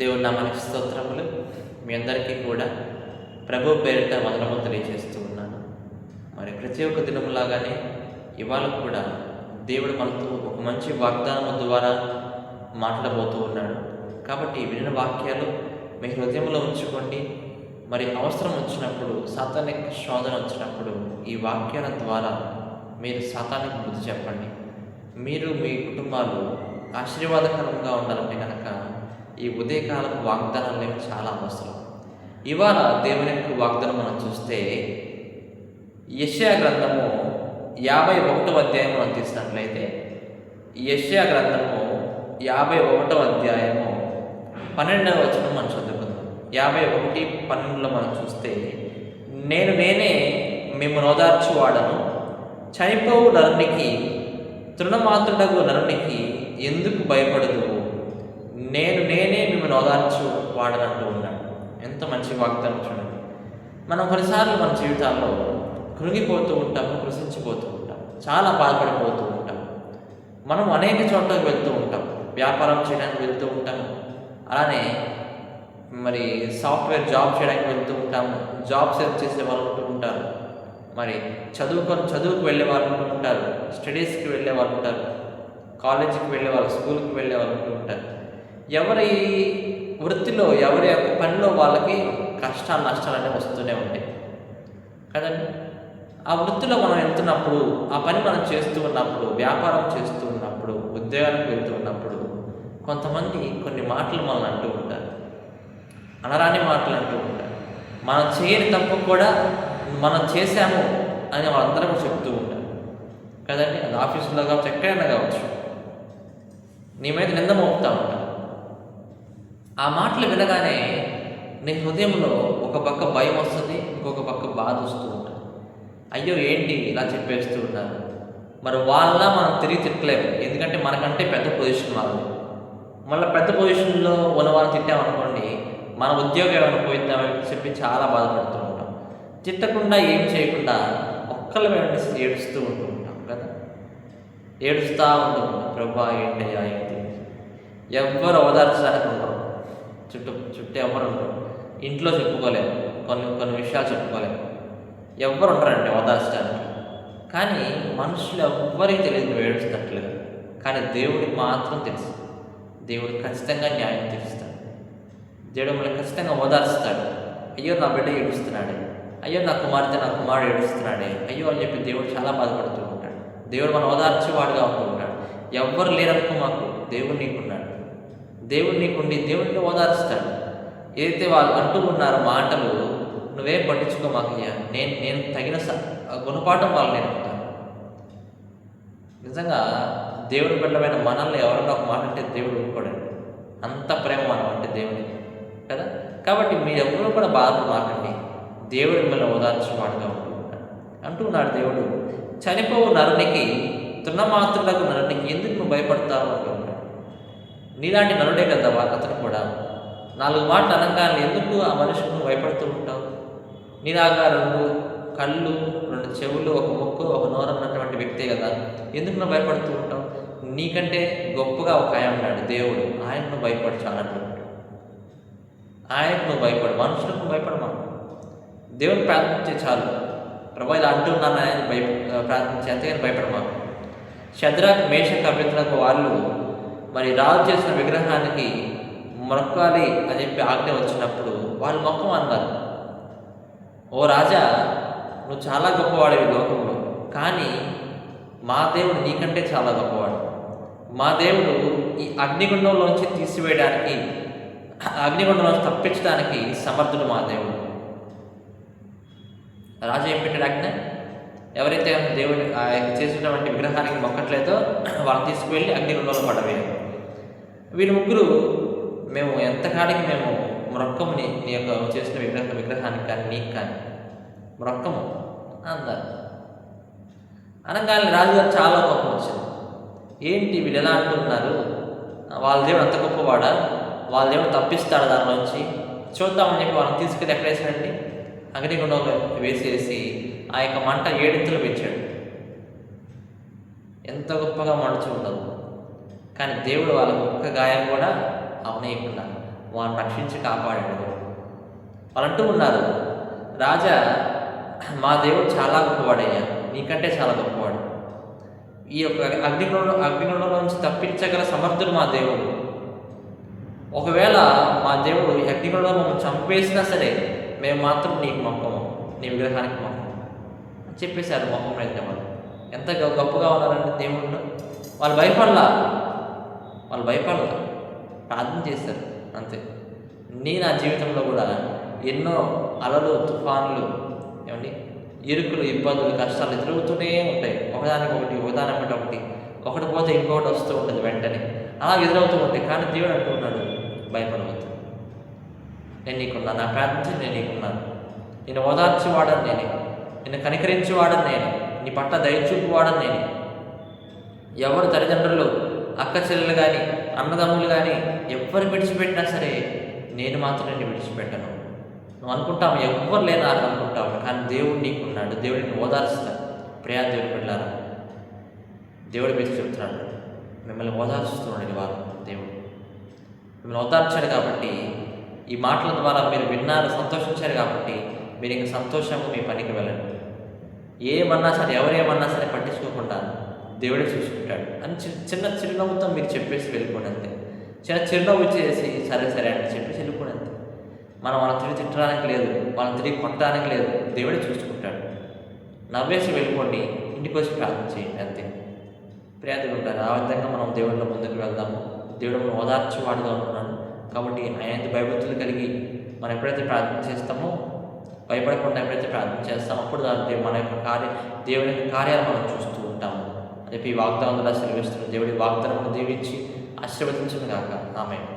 దేవుని నామానికి స్తోత్రములు. మీ అందరికీ కూడా ప్రభు పేరిట వందనము తెలియజేస్తూ ఉన్నాను. మరి ప్రతి ఒక్క దినములాగానే ఇవాళ కూడా దేవుడు మనతో ఒక మంచి వాగ్దానం ద్వారా మాట్లాడబోతూ ఉన్నాడు. కాబట్టి వినిన వాక్యాలు మీ హృదయంలో ఉంచుకోండి. మరి అవసరం వచ్చినప్పుడు, సాతానిక శోధన వచ్చినప్పుడు ఈ వాక్యాల ద్వారా మీరు సాతానికి బుద్ధి చెప్పండి. మీరు మీ కుటుంబాలు ఆశీర్వాదకరంగా ఉండాలంటే కనుక ఈ ఉదయకాలపు వాగ్దానాలు అనేవి చాలా అవసరం. ఇవాళ దేవుని యొక్క వాగ్దానం మనం చూస్తే యెషయా గ్రంథము 51వ అధ్యాయం మనం తీసినట్లయితే యెషయా గ్రంథము 51వ అధ్యాయము 12వ వచనం మనం చదువుకుందాం. 51:12లో మనం చూస్తే, నేనే మిమ్మల్ని ఓదార్చువాడను, చనిపోవు నరునికి, తృణమాత్రుడగు నరునికి ఎందుకు భయపడదు, నేనే మిమ్మల్ని ఓదార్చు వాడనంటూ ఉన్నాడు. ఎంత మంచి వాగ్దానం చూడండి. మనం కొన్నిసార్లు మన జీవితాల్లో కృంగిపోతూ ఉంటాము, కృషించిపోతూ ఉంటాం, చాలా బాధపడిపోతూ ఉంటాం. మనం అనేక చోట్లకు వెళ్తూ ఉంటాం, వ్యాపారం చేయడానికి వెళ్తూ ఉంటాము, అలానే మరి సాఫ్ట్వేర్ జాబ్ చేయడానికి వెళ్తూ ఉంటాము, జాబ్ సెర్చ్ చేసే వాళ్ళు ఉంటూ ఉంటారు, మరి చదువుకు వెళ్ళే వాళ్ళు ఉంటూ ఉంటారు, స్టడీస్కి వెళ్ళే వాళ్ళు ఉంటారు, కాలేజీకి వెళ్ళే వాళ్ళు, స్కూల్కి వెళ్ళే వాళ్ళు ఉంటూ ఉంటారు. ఎవరి వృత్తిలో, ఎవరి యొక్క పనిలో వాళ్ళకి కష్టాలు నష్టాలు అనేవి వస్తూనే ఉంటాయి కదండి. ఆ వృత్తిలో మనం వెళ్తున్నప్పుడు, ఆ పని మనం చేస్తూ ఉన్నప్పుడు, వ్యాపారం చేస్తూ ఉన్నప్పుడు, ఉద్యోగానికి వెళ్తూ ఉన్నప్పుడు కొంతమంది కొన్ని మాటలు మనల్ని అంటూ ఉంటారు, అనరాని మాటలు అంటూ ఉంటారు. మనం చేయని తప్పు కూడా మనం చేశాము అని వాళ్ళందరూ కూడా చెప్తూ ఉంటారు కదండి. అది ఆఫీసులో కావచ్చు, ఎక్కడైనా కావచ్చు, నీ మీద నింద మోపుతూ ఉంటారు. ఆ మాటలు వినగానే నీ హృదయంలో ఒక పక్క భయం వస్తుంది, ఇంకొక పక్క బాధ వస్తూ ఉంటుంది. అయ్యో ఏంటి ఇలా చెప్పేస్తూ ఉన్నారు. మరి వాళ్ళ మనం తిరిగి తిట్టలేము, ఎందుకంటే మనకంటే పెద్ద పొజిషన్ వాళ్ళు. మళ్ళీ పెద్ద పొజిషన్లో ఉన్న వాళ్ళని తిట్టామనుకోండి, మన ఉద్యోగం ఏమైనా పోయిద్దామని చెప్పి చాలా బాధపడుతూ ఉంటాం. తిట్టకుండా ఏం చేయకుండా ఒక్కళ్ళ మేము ఏడుస్తూ ఉంటూ ఉంటాం కదా. ఏడుస్తూ ఉంటాం, ప్రభా ఏంటయ్యా ఏంటి. ఎవ్వరు ఓదార్చడానికి ఉండరు, చుట్టూ ఎవరు ఉండరు. ఇంట్లో చెప్పుకోలేము, కొన్ని విషయాలు చెప్పుకోలేము, ఎవ్వరు ఉండరండి ఓదార్చడానికి. కానీ మనుషులు ఎవ్వరికి తెలియదు నువ్వు ఏడుస్తున్నట్లుగా. కానీ దేవుడికి మాత్రం తెలుసు. దేవుడు ఖచ్చితంగా న్యాయం తీరుస్తాడు. దేవుడు మనల్ని ఖచ్చితంగా ఓదార్స్తాడు. అయ్యో నా బిడ్డ ఏడుస్తున్నాడే, అయ్యో నా కుమారుడు ఏడుస్తున్నాడే, అయ్యో అని చెప్పి దేవుడు చాలా బాధపడుతూ ఉంటాడు. దేవుడు మనం ఓదార్చేవాడుగా ఉంటూ ఉంటాడు. ఎవ్వరు లేరనుకో, మాకు దేవుడు నీకున్నాడు, దేవుడు నీకుండి దేవుడిని ఓదార్స్తాడు. ఏదైతే వాళ్ళు అంటూ ఉన్నారో మాటలు, నువ్వేం పట్టించుకో మాకయ్యా, నేను తగిన గుణపాఠం వాళ్ళు నేర్పుతాను. నిజంగా దేవుడి బిడ్డమైన మనల్ని ఎవరన్నా ఒక మాట అంటే దేవుడు ఊరుకోడండి. అంత ప్రేమ మనం అంటే దేవుడి కదా. కాబట్టి మీరు ఎవరు కూడా బాధపడమాకండి, దేవుడు మిమ్మల్ని ఓదార్చేవాడుగా అంటున్నాడు. దేవుడు చనిపోవు నరునికి, తృణమాత్రులకు నరునికి ఎందుకు నువ్వు భయపడతావు అంటూ ఉన్నాడు. నీలాంటి నరుడే కదా అతను కూడా. 4 మాటలు అనగానే ఎందుకు ఆ మనిషికి నువ్వు భయపడుతూ ఉంటావు? నీలాగా 2 కళ్ళు, 2 చెవులు, 1 ముక్కు, 1 నోరు అన్నటువంటి వ్యక్తే కదా, ఎందుకు నువ్వు భయపడుతూ ఉంటావు? నీకంటే గొప్పగా ఒక ఆయన ఉన్నాడు, దేవుడు. ఆయనకు నువ్వు భయపడు చాలంటూ ఉంటాడు. ఆయనకు నువ్వు భయపడు, మనుషులకు భయపడమా. దేవుని ప్రార్థించే చాలు. ప్రభా ఇలా అంటూ ఉన్నాను ఆయన ప్రార్థించే, అంతేగాని భయపడమా. శద్రాక్, మేషక్, అబేద్నెగో వాళ్ళు మరి రాజు చేసిన విగ్రహానికి మొక్కాలి అని చెప్పి ఆజ్ఞ వచ్చినప్పుడు వాళ్ళు మొక్కం అన్నారు. ఓ రాజా, నువ్వు చాలా గొప్పవాడివి లోకంలో, కానీ మా దేవుడు నీకంటే చాలా గొప్పవాడు. మా దేవుడు ఈ అగ్నిగుండంలోంచి తీసివేయడానికి, అగ్నిగుండంలోంచి తప్పించడానికి సమర్థుడు మా దేవుడు. రాజు ఏం పెట్టాడు ఆజ్ఞ? ఎవరైతే దేవుడు ఆయన చేసినటువంటి విగ్రహానికి మొక్కట్లేదో వాళ్ళు తీసుకువెళ్ళి అగ్నిగుండంలో పడవేయాలి. వీళ్ళు ముగ్గురు, మేము ఎంతకాడికి మేము మొక్కము నీ యొక్క చేసిన విగ్రహానికి కానీ నీకు కానీ మొక్కము అన్నారు. అనగానే రాజుగారు చాలా కోపం వచ్చింది. ఏంటి వీళ్ళు ఎలా అంటున్నారు, వాళ్ళ దేవుడు అంత గొప్పవాడా, వాళ్ళ దేవుడు తప్పిస్తాడు దానిలోంచి, చూద్దామని చెప్పి వాళ్ళని తీసుకెళ్ళి ఎక్కడ వేసాడండి? అగ్నిగుండంలో వేసేసి ఆ యొక్క మంట 7 ఇంచులు పెంచాడు. ఎంత గొప్పగా మండుచు ఉండదు. కానీ దేవుడు వాళ్ళకు ఒక్క గాయం కూడా అవనేయకుండా వాళ్ళని రక్షించి కాపాడాడు. వాళ్ళు అంటూ ఉన్నారు, రాజా మా దేవుడు చాలా గొప్పవాడయ్యా, నీకంటే చాలా గొప్పవాడు. ఈ యొక్క అగ్నిగుండంలోంచి తప్పించగల సమర్థుడు మా దేవుడు. ఒకవేళ మా దేవుడు ఈ అగ్నిగుండంలో మమ్మల్ని చంపేసినా సరే మేము మాత్రం నీకు మొక్కము, నీ విగ్రహానికి మొక్కము అని చెప్పేశారు. మొక్కం అయితే వాళ్ళు ఎంత గొప్పగా ఉన్నారంటే దేవుళ్ళు. వాళ్ళు భయపడలా ప్రార్థన చేశారు అంతే. నా జీవితంలో కూడా ఎన్నో అలలు, తుఫానులు, ఇరుకులు, ఇబ్బందులు, కష్టాలు ఎదురవుతూనే ఉంటాయి. ఒకదానికి ఒకటి పోతే ఇంకొకటి వస్తూ ఉంటుంది వెంటనే, అలా ఎదురవుతూ ఉంటాయి. కానీ దేవుడు అంటూ ఉన్నాడు, భయపడవద్దు, నేను నీకున్నాను, నా ప్రార్థన నేను నీకున్నాను, నేను ఓదార్చేవాడని నేనే, నిన్ను కనికరించేవాడని నేనే, నీ పట్ల దయచూపువాడని నేనే. ఎవరు తల్లిదండ్రులు, అక్క చెల్లెలు కానీ, అన్నదమ్ములు కానీ ఎవరు విడిచిపెట్టినా సరే నేను మాత్రం నిన్ను విడిచిపెట్టను. నువ్వు అనుకుంటావు ఎవ్వరు లేని నాకు అనుకుంటావు, కానీ దేవుడు నీకున్నాడు, దేవుడు నిన్ను ఓదార్స్తాడు. ప్రియా దేవుడు వెళ్ళారా, దేవుడు పెట్టి చెప్తున్నాడు, మిమ్మల్ని ఓదార్చుతున్నాడు. వారు దేవుడు మిమ్మల్ని ఓదార్చాడు కాబట్టి, ఈ మాటల ద్వారా మీరు విన్నారు, సంతోషించారు కాబట్టి మీరు ఇంక సంతోషంగా మీ పనికి వెళ్ళండి. ఏమన్నా సరే, ఎవరేమన్నా సరే పట్టించుకోకుండా దేవుడే చూసుకుంటాడు అని చిన్న చిరునవ్వుతో మీరు చెప్పేసి వెళ్ళిపోండి అంతే. చిన్న చిరునవ్వు చేసి సరే అని చెప్పేసి వెళ్ళిపోండి అంతే. వాళ్ళని తిరిగి తిట్టడానికి లేదు, వాళ్ళని తిరిగి కొట్టడానికి లేదు, దేవుడే చూసుకుంటాడు. నవ్వేసి వెళ్ళిపోండి, ఇంటికి వచ్చి ప్రార్థన చేయండి అంతే. ప్రియాదులు ఉంటారు. ఆ విధంగా మనం దేవుడిలో ముందుకు వెళ్దాము. దేవుడు మనం ఓదార్చేవాడుగా ఉంటున్నాడు కాబట్టి ఆయన భయభక్తులు కలిగి మనం ఎప్పుడైతే ప్రార్థన చేస్తామో, భయపడకుండా ఎప్పుడైతే ప్రార్థన చేస్తామో, అప్పుడు మన యొక్క దేవుని యొక్క కార్యాలు మనం చూస్తూ ఉంటాము అని చెప్పి ఈ వాగ్దానం ద్వారా సెలవిస్తున్న దేవుడి వాగ్దానం దీవించి ఆశీర్వదించును గాక. ఆమేన్.